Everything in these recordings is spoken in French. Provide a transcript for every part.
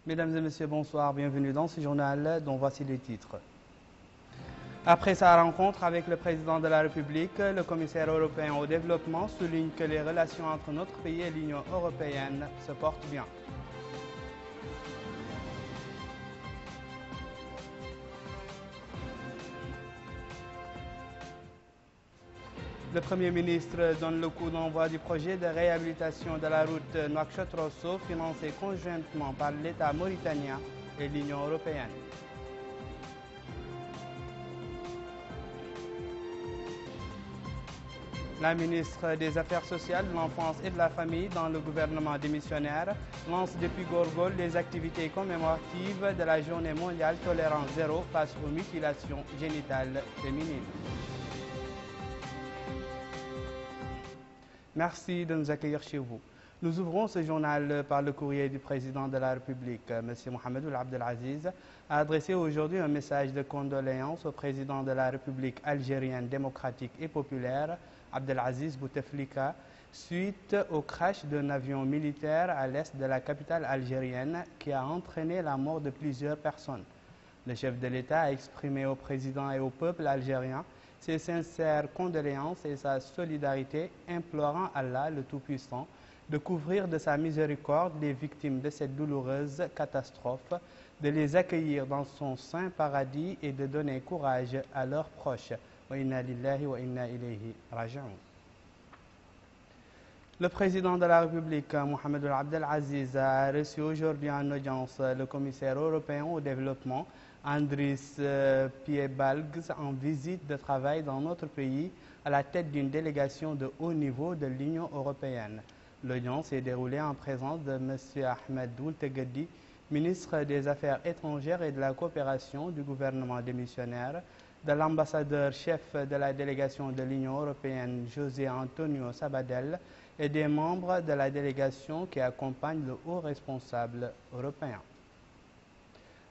Mesdames et messieurs, bonsoir, bienvenue dans ce journal dont voici les titres. Après sa rencontre avec le président de la République, le commissaire européen au développement souligne que les relations entre notre pays et l'Union européenne se portent bien. Le Premier ministre donne le coup d'envoi du projet de réhabilitation de la route Nouakchott-Rosso, financé conjointement par l'État mauritanien et l'Union européenne. La ministre des Affaires sociales, de l'Enfance et de la Famille dans le gouvernement démissionnaire lance depuis Gorgol les activités commémoratives de la Journée mondiale tolérance zéro face aux mutilations génitales féminines. Merci de nous accueillir chez vous. Nous ouvrons ce journal par le courrier du président de la République. M. Mohamed Ould Abdelaziz a adressé aujourd'hui un message de condoléances au président de la République algérienne démocratique et populaire, Abdelaziz Bouteflika, suite au crash d'un avion militaire à l'est de la capitale algérienne qui a entraîné la mort de plusieurs personnes. Le chef de l'État a exprimé au président et au peuple algérien ses sincères condoléances et sa solidarité, implorant Allah, le Tout-Puissant, de couvrir de sa miséricorde les victimes de cette douloureuse catastrophe, de les accueillir dans son saint paradis et de donner courage à leurs proches. Wa inna lillahi wa inna ilayhi raji'un. Le président de la République, Mohamed Ould Abdelaziz, a reçu aujourd'hui en audience le commissaire européen au développement, Andris Piebalgs, en visite de travail dans notre pays à la tête d'une délégation de haut niveau de l'Union européenne. L'audience s'est déroulée en présence de M. Ahmed Ould Tegedi, ministre des Affaires étrangères et de la coopération du gouvernement démissionnaire, de l'ambassadeur-chef de la délégation de l'Union européenne, José Antonio Sabadell, et des membres de la délégation qui accompagnent le haut responsable européen.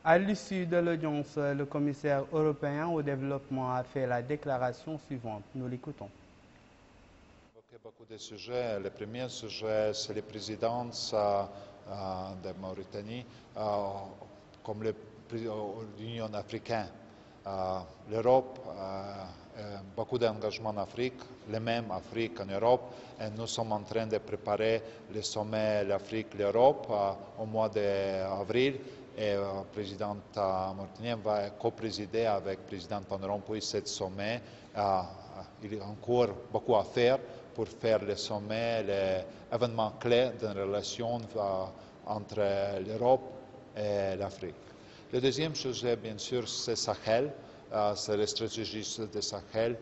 À l'issue de l'audience, le commissaire européen au développement a fait la déclaration suivante. Nous l'écoutons. Beaucoup de sujets. Le premier sujet, c'est la présidence de Mauritanie comme l'Union africaine. L'Europe, beaucoup d'engagement en Afrique, le même Afrique en Europe, et nous sommes en train de préparer le sommet l'Afrique-l'Europe au mois d'avril. Et le président mauritanien va co-présider avec le président Van Rompuy ce sommet. Il y a encore beaucoup à faire pour faire le sommet, l'événement clé d'une relation entre l'Europe et l'Afrique. Le deuxième sujet, bien sûr, c'est Sahel, c'est la stratégie de Sahel,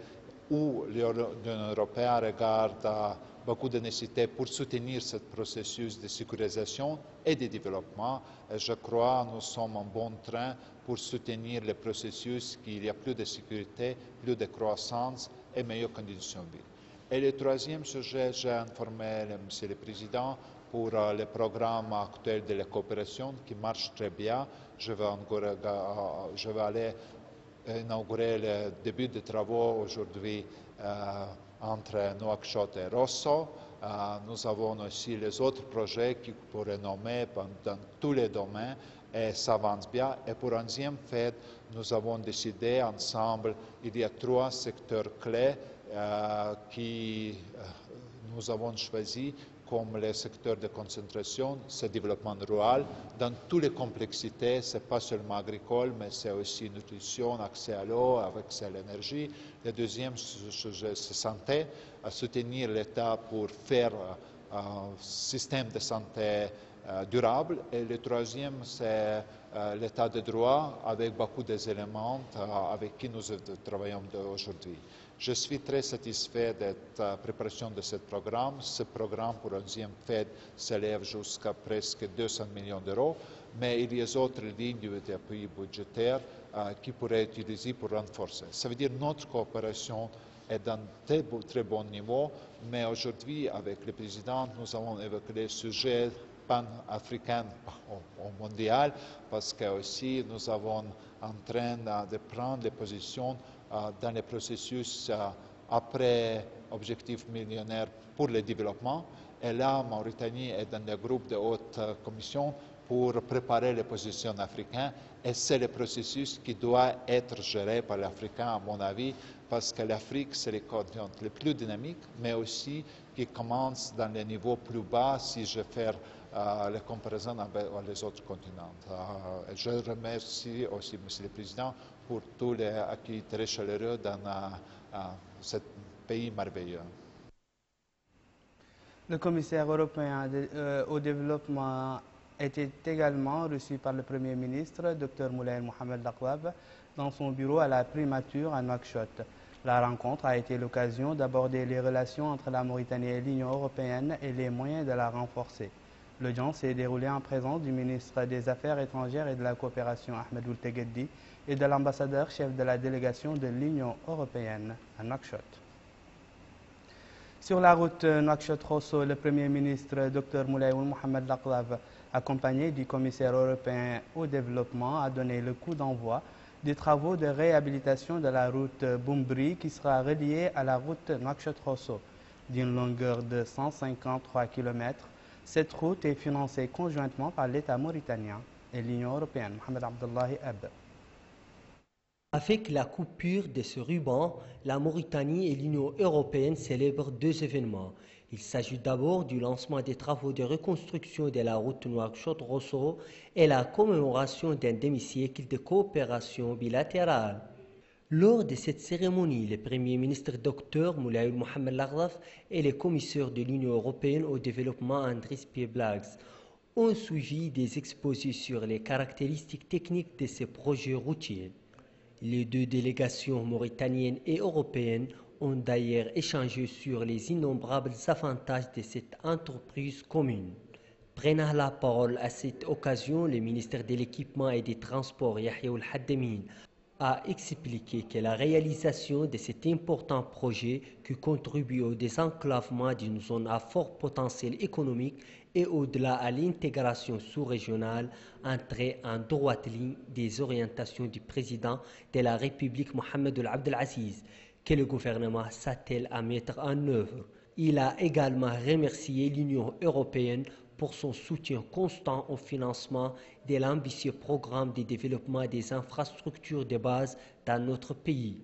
où l'Union européenne regarde beaucoup de nécessité pour soutenir ce processus de sécurisation et de développement. Et je crois que nous sommes en bon train pour soutenir le processus, qu'il y a plus de sécurité, plus de croissance et meilleures conditions de vie. Et le troisième sujet, j'ai informé Monsieur le Président pour le programme actuel de la coopération qui marche très bien. Je vais aller inaugurer le début des travaux aujourd'hui entre Nouakchott et Rosso. Nous avons aussi les autres projets qui pourraient nommer dans tous les domaines et ça avance bien. Et pour un deuxième fait, nous avons décidé ensemble, il y a 3 secteurs clés que nous avons choisis comme les secteurs de concentration, c'est le développement rural, dans toutes les complexités, ce n'est pas seulement agricole, mais c'est aussi nutrition, accès à l'eau, accès à l'énergie. Le deuxième sujet, c'est santé, à soutenir l'État pour faire un système de santé durable. Et le troisième, c'est l'état de droit, avec beaucoup d'éléments avec qui nous travaillons aujourd'hui. Je suis très satisfait de la préparation de ce programme. Ce programme, pour un deuxième fait, s'élève jusqu'à presque 200 millions d'euros, mais il y a d'autres lignes d'appui budgétaire qui pourraient être utilisées pour renforcer. Ça veut dire que notre coopération est d'un très bon niveau, mais aujourd'hui, avec le président, nous avons évoqué les sujets pan-africains au mondial, parce que aussi nous sommes en train de prendre les positions dans le processus après objectif millionnaire pour le développement. Et là, Mauritanie est dans le groupe de haute commission pour préparer les positions africaines et c'est le processus qui doit être géré par l'Africain, à mon avis, parce que l'Afrique, c'est le continent le plus dynamique, mais aussi qui commence dans les niveaux plus bas si je fais les comparaisons avec les autres continents. Je remercie aussi M. le Président pour tous les accueils très chaleureux dans ce pays merveilleux. Le commissaire européen au développement était également reçu par le Premier ministre, Dr Moulay Mohamed Laklab, dans son bureau à la primature à Nouakchott. La rencontre a été l'occasion d'aborder les relations entre la Mauritanie et l'Union européenne et les moyens de la renforcer. L'audience s'est déroulée en présence du ministre des Affaires étrangères et de la coopération Ahmed Ould Tegueddi et de l'ambassadeur chef de la délégation de l'Union européenne à Nouakchott. Sur la route Nouakchott-Rosso, le Premier ministre Dr Moulay Mohamed Laklab, accompagné du commissaire européen au développement, a donné le coup d'envoi des travaux de réhabilitation de la route Boumbri qui sera reliée à la route Nouakchott-Rosso. D'une longueur de 153 km, cette route est financée conjointement par l'État mauritanien et l'Union européenne. Mohamed Abdullahi Ab. Avec la coupure de ce ruban, la Mauritanie et l'Union européenne célèbrent deux événements. Il s'agit d'abord du lancement des travaux de reconstruction de la route Nouakchott-Rosso et la commémoration d'un demi-siècle de coopération bilatérale. Lors de cette cérémonie, le Premier ministre Dr Moulay Mohamed Laklab et le commissaire de l'Union européenne au développement Andris Piebalgs ont suivi des exposés sur les caractéristiques techniques de ces projets routiers. Les deux délégations mauritaniennes et européennes ont d'ailleurs échangé sur les innombrables avantages de cette entreprise commune. Prenant la parole à cette occasion, le ministre de l'Équipement et des Transports, Yahya Ould Haddamin, a expliqué que la réalisation de cet important projet qui contribue au désenclavement d'une zone à fort potentiel économique et au-delà à l'intégration sous-régionale entrait en droite ligne des orientations du président de la République Mohamed Ould Abdel Aziz que le gouvernement s'attelle à mettre en œuvre. Il a également remercié l'Union européenne pour son soutien constant au financement de l'ambitieux programme de développement des infrastructures de base dans notre pays.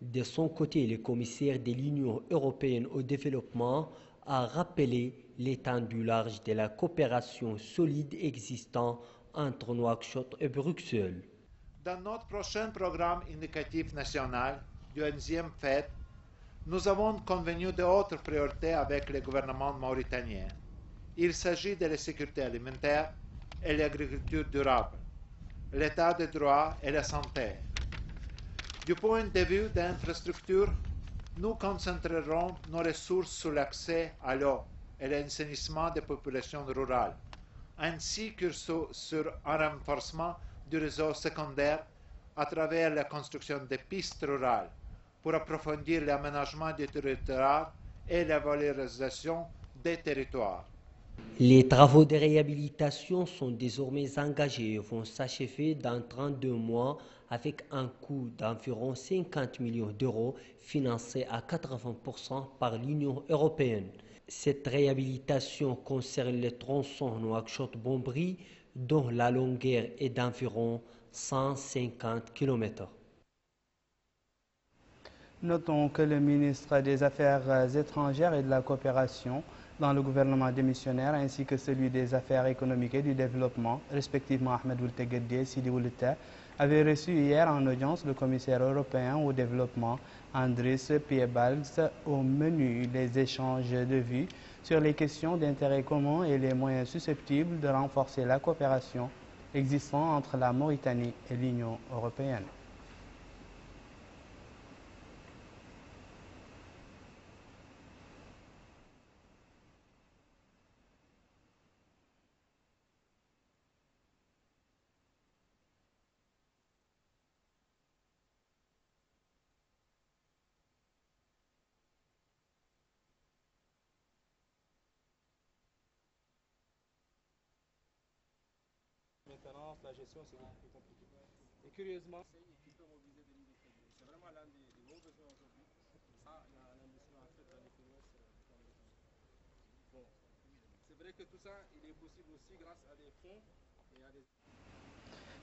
De son côté, le commissaire de l'Union européenne au développement a rappelé l'étendue large de la coopération solide existant entre Nouakchott et Bruxelles. Dans notre prochain programme indicatif national du 11e FED, nous avons convenu d'autres priorités avec le gouvernement mauritanien. Il s'agit de la sécurité alimentaire et l'agriculture durable, l'état de droit et la santé. Du point de vue d'infrastructure, nous concentrerons nos ressources sur l'accès à l'eau et l'assainissement des populations rurales, ainsi que sur un renforcement du réseau secondaire à travers la construction de pistes rurales pour approfondir l'aménagement du territoire et la valorisation des territoires. Les travaux de réhabilitation sont désormais engagés et vont s'achever dans 32 mois avec un coût d'environ 50 millions d'euros financé à 80% par l'Union européenne. Cette réhabilitation concerne le tronçon Nouakchott-Boumbri dont la longueur est d'environ 150 km. Notons que le ministre des Affaires étrangères et de la coopération dans le gouvernement démissionnaire ainsi que celui des Affaires économiques et du développement, respectivement Ahmed Ould Tegueddi et Sidi Ould Tah, avaient reçu hier en audience le commissaire européen au développement Andris Piebalgs. Au menu les échanges de vues sur les questions d'intérêt commun et les moyens susceptibles de renforcer la coopération existant entre la Mauritanie et l'Union européenne. La gestion, c'est beaucoup plus compliqué. Et curieusement, qui peut mobiliser des lignes de crédit. C'est vraiment l'un des gros besoins aujourd'hui. Ça, l'investissement en fait dans les finances. Bon, c'est vrai que tout ça, il est possible aussi grâce à des fonds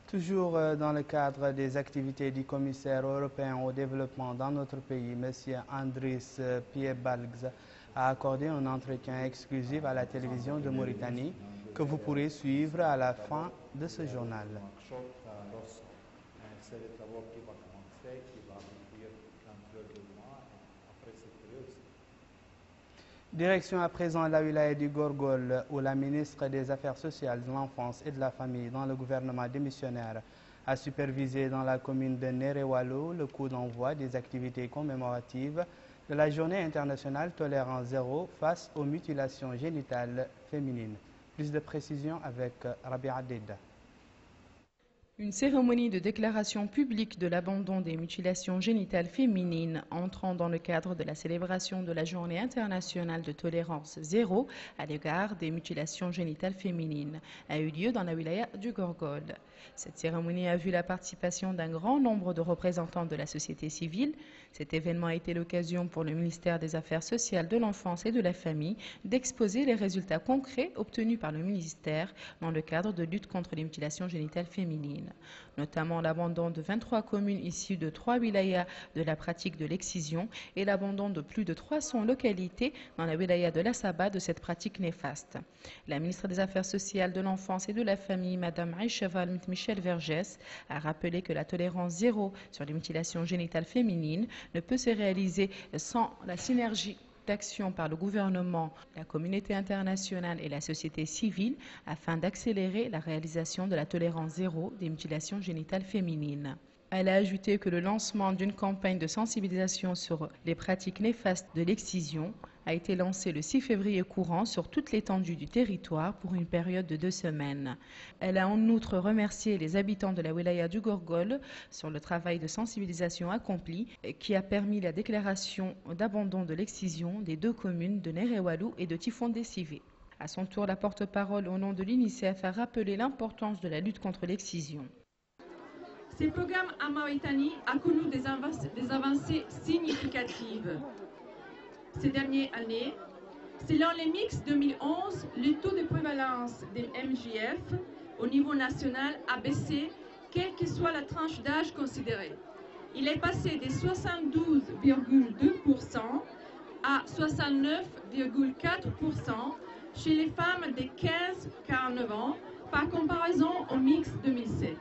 Toujours dans le cadre des activités du commissaire européen au développement dans notre pays, M. Andris Piebalgs a accordé un entretien exclusif à la télévision de Mauritanie que vous pourrez suivre à la fin de ce journal. C'est le travail qui va commencer, qui va aboutir entre 2 mois après cette période. Direction à présent la wilaya du Gorgol, où la ministre des Affaires sociales, de l'enfance et de la famille dans le gouvernement démissionnaire a supervisé dans la commune de Nerewalo le coup d'envoi des activités commémoratives de la Journée internationale tolérance zéro face aux mutilations génitales féminines. Plus de précisions avec Rabia Deda. Une cérémonie de déclaration publique de l'abandon des mutilations génitales féminines entrant dans le cadre de la célébration de la Journée internationale de tolérance zéro à l'égard des mutilations génitales féminines a eu lieu dans la wilaya du Gorgol. Cette cérémonie a vu la participation d'un grand nombre de représentants de la société civile. Cet événement a été l'occasion pour le ministère des Affaires sociales, de l'enfance et de la famille d'exposer les résultats concrets obtenus par le ministère dans le cadre de lutte contre les mutilations génitales féminines, notamment l'abandon de 23 communes issues de 3 wilayas de la pratique de l'excision et l'abandon de plus de 300 localités dans la wilaya de la Saba de cette pratique néfaste. La ministre des Affaires sociales, de l'enfance et de la famille, Mme Aïcha Michel Vergès, a rappelé que la tolérance zéro sur les mutilations génitales féminines ne peut se réaliser sans la synergie d'action par le gouvernement, la communauté internationale et la société civile afin d'accélérer la réalisation de la tolérance zéro des mutilations génitales féminines. Elle a ajouté que le lancement d'une campagne de sensibilisation sur les pratiques néfastes de l'excision a été lancé le 6 février courant sur toute l'étendue du territoire pour une période de 2 semaines. Elle a en outre remercié les habitants de la wilaya du Gorgol sur le travail de sensibilisation accompli qui a permis la déclaration d'abandon de l'excision des 2 communes de Nerewalo et de Tifondé-Sivé. À son tour, la porte-parole au nom de l'UNICEF a rappelé l'importance de la lutte contre l'excision. Ce programme en Mauritanie a connu des avancées significatives ces dernières années. Selon les mix 2011, le taux de prévalence des MJF au niveau national a baissé, quelle que soit la tranche d'âge considérée. Il est passé de 72,2% à 69,4% chez les femmes de 15-49 ans par comparaison au mix 2007.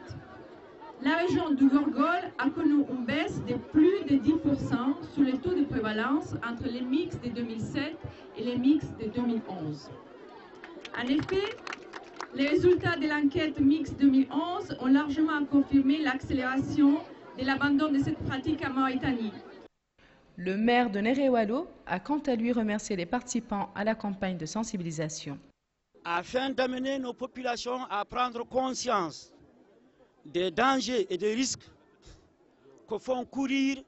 La région du Gorgol a connu une baisse de plus de 10% sur le taux de prévalence entre les mix de 2007 et les mix de 2011. En effet, les résultats de l'enquête mix 2011 ont largement confirmé l'accélération de l'abandon de cette pratique en Mauritanie. Le maire de Nerewalo a quant à lui remercié les participants à la campagne de sensibilisation. Afin d'amener nos populations à prendre conscience des dangers et des risques que font courir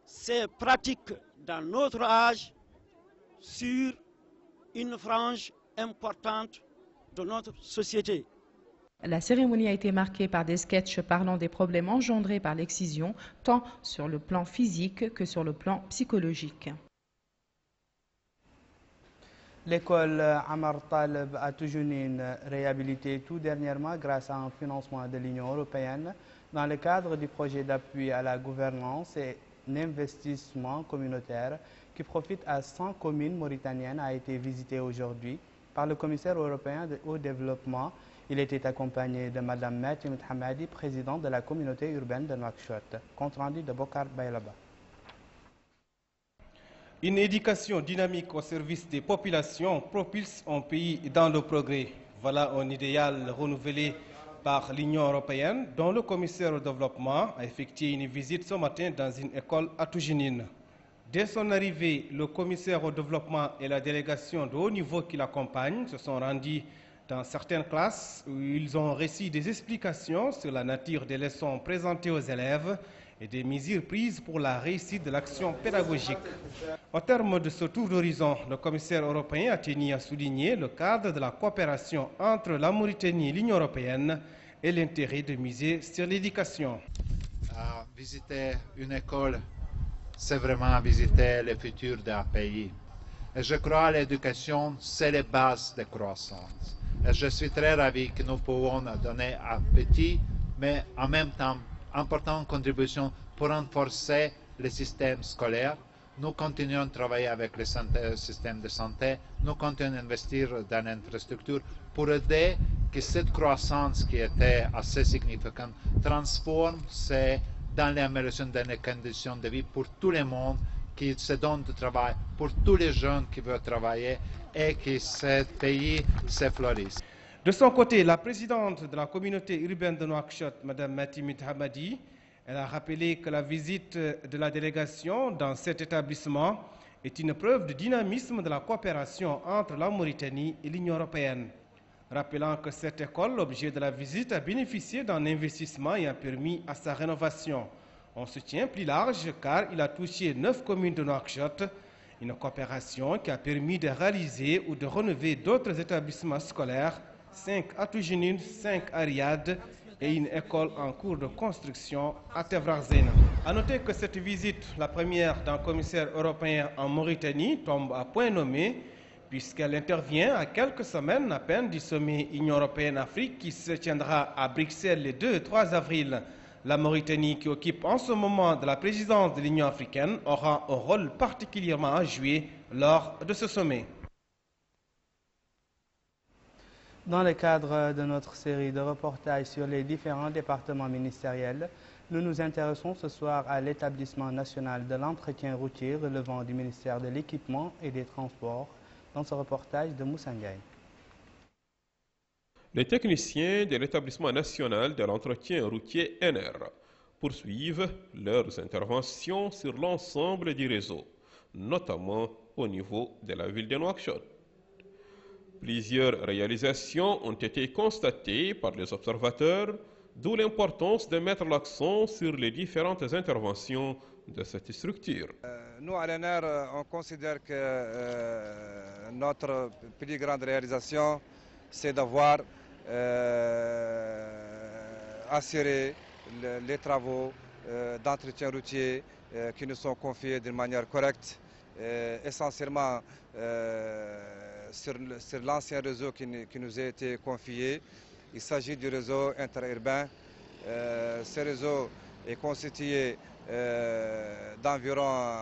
ces pratiques dans notre âge sur une frange importante de notre société. La cérémonie a été marquée par des sketchs parlant des problèmes engendrés par l'excision, tant sur le plan physique que sur le plan psychologique. L'école Amar Taleb à Toujounine, réhabilitée tout dernièrement grâce à un financement de l'Union européenne dans le cadre du projet d'appui à la gouvernance et l'investissement communautaire qui profite à 100 communes mauritaniennes, a été visitée aujourd'hui par le commissaire européen au développement. Il était accompagné de Mme Matim Hamadi, présidente de la communauté urbaine de Nouakchott. Compte rendu de Bokar Baylaba. Une éducation dynamique au service des populations propulse un pays dans le progrès. Voilà un idéal renouvelé par l'Union européenne, dont le commissaire au développement a effectué une visite ce matin dans une école à Toujounine. Dès son arrivée, le commissaire au développement et la délégation de haut niveau qui l'accompagne se sont rendus dans certaines classes où ils ont reçu des explications sur la nature des leçons présentées aux élèves et des mesures prises pour la réussite de l'action pédagogique. Au terme de ce tour d'horizon, le commissaire européen a tenu à souligner le cadre de la coopération entre la Mauritanie et l'Union européenne et l'intérêt de miser sur l'éducation. Visiter une école, c'est vraiment visiter le futur d'un pays. Et je crois que l'éducation, c'est les bases de croissance. Et je suis très ravi que nous pouvons donner à petit, mais en même temps importante contribution pour renforcer le système scolaire. Nous continuons de travailler avec le système de santé, nous continuons d'investir dans l'infrastructure pour aider que cette croissance qui était assez significante transforme dans l'amélioration des conditions de vie pour tout le monde, qui se donne du travail, pour tous les jeunes qui veulent travailler et que ce pays se florisse. De son côté, la présidente de la communauté urbaine de Nouakchott, Mme Matimit Hamadi, elle a rappelé que la visite de la délégation dans cet établissement est une preuve de dynamisme de la coopération entre la Mauritanie et l'Union européenne. Rappelant que cette école, l'objet de la visite, a bénéficié d'un investissement et a permis à sa rénovation. On se tient plus large car il a touché 9 communes de Nouakchott, une coopération qui a permis de réaliser ou de rénover d'autres établissements scolaires, 5 à Toujinine, 5 à Riyad et une école en cours de construction à Tevrarzena. A noter que cette visite, la première d'un commissaire européen en Mauritanie, tombe à point nommé, puisqu'elle intervient à quelques semaines à peine du sommet Union européenne-Afrique qui se tiendra à Bruxelles les 2 et 3 avril. La Mauritanie, qui occupe en ce moment de la présidence de l'Union africaine, aura un rôle particulièrement à jouer lors de ce sommet. Dans le cadre de notre série de reportages sur les différents départements ministériels, nous nous intéressons ce soir à l'établissement national de l'entretien routier relevant du ministère de l'Équipement et des Transports, dans ce reportage de Moussa Ndiaye. Les techniciens de l'établissement national de l'entretien routier NR poursuivent leurs interventions sur l'ensemble du réseau, notamment au niveau de la ville de Nouakchott. Plusieurs réalisations ont été constatées par les observateurs, d'où l'importance de mettre l'accent sur les différentes interventions de cette structure. Nous, à l'ENR, on considère que notre plus grande réalisation, c'est d'avoir assuré les travaux d'entretien routier qui nous sont confiés d'une manière correcte, essentiellement sur l'ancien réseau qui nous a été confié. Il s'agit du réseau interurbain. Ce réseau est constitué d'environ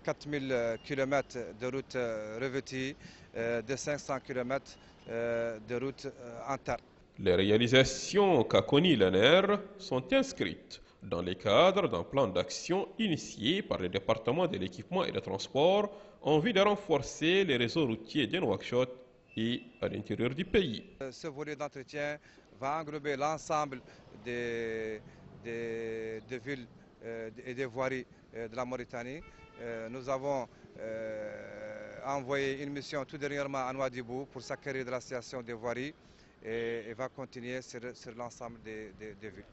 4000 km de routes revêtues, de 500 km de routes internes. Les réalisations qu'a connues l'ANR sont inscrites dans le cadre d'un plan d'action initié par le département de l'équipement et des transports en vue de renforcer les réseaux routiers de Nouakchott et à l'intérieur du pays. Ce volet d'entretien va englober l'ensemble des villes et des voiries de la Mauritanie. Nous avons envoyé une mission tout dernièrement à Nouadhibou pour s'acquérir de la situation des voiries et va continuer sur l'ensemble des villes.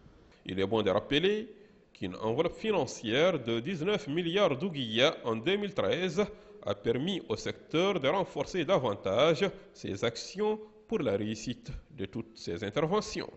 Il est bon de rappeler qu'une enveloppe financière de 19 milliards d'ouguiyas en 2013 a permis au secteur de renforcer davantage ses actions pour la réussite de toutes ces interventions.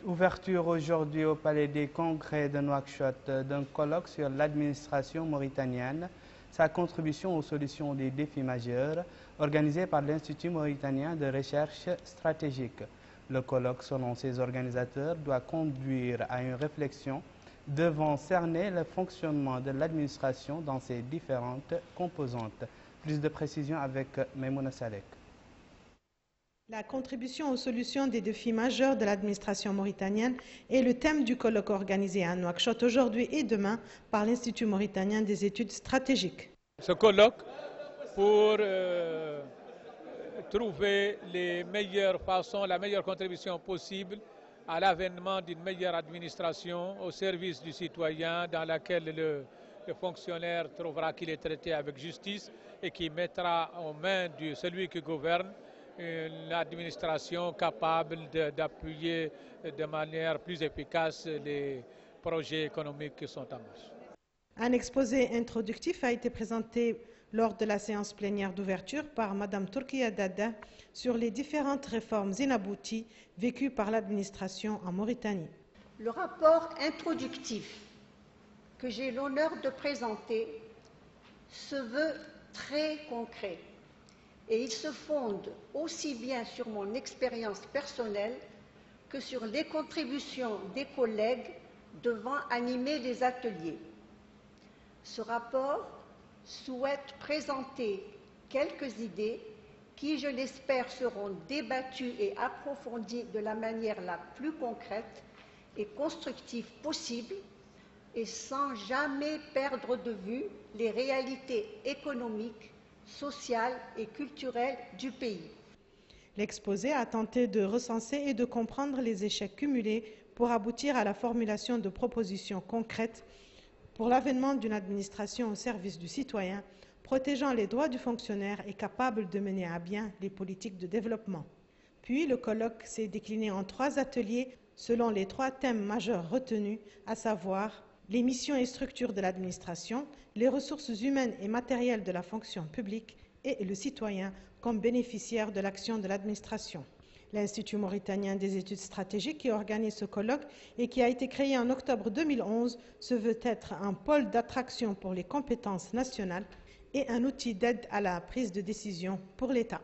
Ouverture aujourd'hui au Palais des Congrès de Nouakchott d'un colloque sur l'administration mauritanienne, sa contribution aux solutions des défis majeurs, organisé par l'Institut mauritanien de recherche stratégique. Le colloque, selon ses organisateurs, doit conduire à une réflexion devant cerner le fonctionnement de l'administration dans ses différentes composantes. Plus de précisions avec Maimouna Salek. La contribution aux solutions des défis majeurs de l'administration mauritanienne est le thème du colloque organisé à Nouakchott aujourd'hui et demain par l'Institut mauritanien des études stratégiques. Ce colloque pour trouver les meilleures façons, la meilleure contribution possible à l'avènement d'une meilleure administration au service du citoyen dans laquelle le fonctionnaire trouvera qu'il est traité avec justice et qui mettra en main de celui qui gouverne une administration capable d'appuyer de manière plus efficace les projets économiques qui sont en marche. Un exposé introductif a été présenté lors de la séance plénière d'ouverture par Mme Turkiya Dada sur les différentes réformes inabouties vécues par l'administration en Mauritanie. Le rapport introductif que j'ai l'honneur de présenter se veut très concret et il se fonde aussi bien sur mon expérience personnelle que sur les contributions des collègues devant animer les ateliers. Ce rapport souhaite présenter quelques idées qui, je l'espère, seront débattues et approfondies de la manière la plus concrète et constructive possible et sans jamais perdre de vue les réalités économiques, sociales et culturelles du pays. L'exposé a tenté de recenser et de comprendre les échecs cumulés pour aboutir à la formulation de propositions concrètes pour l'avènement d'une administration au service du citoyen, protégeant les droits du fonctionnaire et capable de mener à bien les politiques de développement. Puis le colloque s'est décliné en 3 ateliers selon les 3 thèmes majeurs retenus, à savoir les missions et structures de l'administration, les ressources humaines et matérielles de la fonction publique et le citoyen comme bénéficiaire de l'action de l'administration. L'Institut mauritanien des études stratégiques qui organise ce colloque et qui a été créé en octobre 2011 se veut être un pôle d'attraction pour les compétences nationales et un outil d'aide à la prise de décision pour l'État.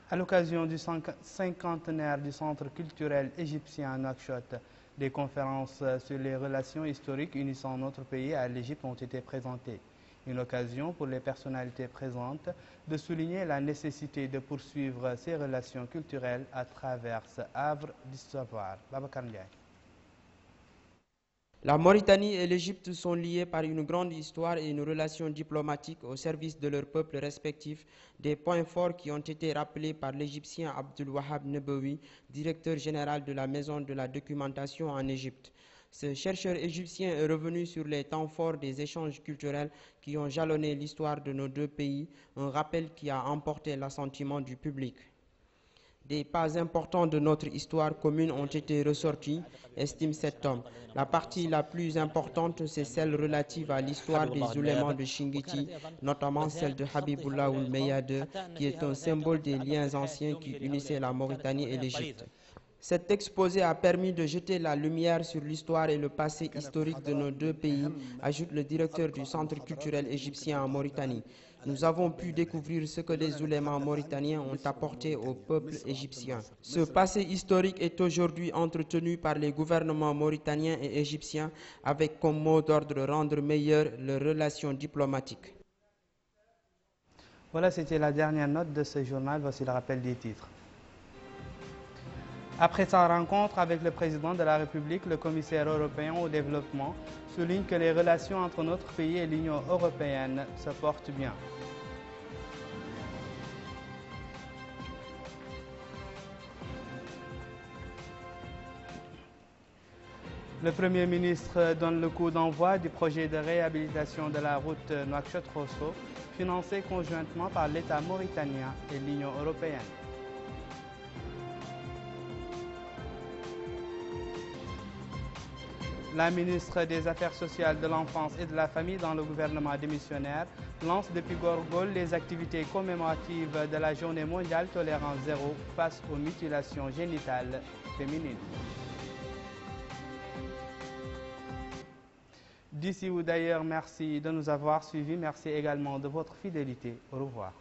À l'occasion du 50e du Centre culturel égyptien à Nouakchott, des conférences sur les relations historiques unissant notre pays à l'Égypte ont été présentées. Une occasion pour les personnalités présentes de souligner la nécessité de poursuivre ces relations culturelles à travers ce havre du savoir. Babacar Ndiaye. La Mauritanie et l'Égypte sont liés par une grande histoire et une relation diplomatique au service de leurs peuples respectifs, des points forts qui ont été rappelés par l'Égyptien Abdul Wahab Nebowi, directeur général de la Maison de la documentation en Égypte. Ce chercheur égyptien est revenu sur les temps forts des échanges culturels qui ont jalonné l'histoire de nos 2 pays, un rappel qui a emporté l'assentiment du public. Des pas importants de notre histoire commune ont été ressortis, estime cet homme. La partie la plus importante, c'est celle relative à l'histoire des oulémas de Chingiti, notamment celle de Habibullah Ould Meyyad, qui est un symbole des liens anciens qui unissaient la Mauritanie et l'Égypte. Cet exposé a permis de jeter la lumière sur l'histoire et le passé historique de nos 2 pays, ajoute le directeur du Centre culturel égyptien en Mauritanie. Nous avons pu découvrir ce que les oulémas mauritaniens ont apporté au peuple égyptien. Ce passé historique est aujourd'hui entretenu par les gouvernements mauritaniens et égyptiens avec comme mot d'ordre rendre meilleures leurs relations diplomatiques. Voilà, c'était la dernière note de ce journal. Voici le rappel des titres. Après sa rencontre avec le président de la République, le commissaire européen au développement souligne que les relations entre notre pays et l'Union européenne se portent bien. Le Premier ministre donne le coup d'envoi du projet de réhabilitation de la route Nouakchott-Rosso, financé conjointement par l'État mauritanien et l'Union européenne. La ministre des Affaires sociales, de l'Enfance et de la Famille dans le gouvernement démissionnaire lance depuis Gorgol les activités commémoratives de la Journée mondiale tolérance zéro face aux mutilations génitales féminines. D'ici ou d'ailleurs, merci de nous avoir suivis. Merci également de votre fidélité. Au revoir.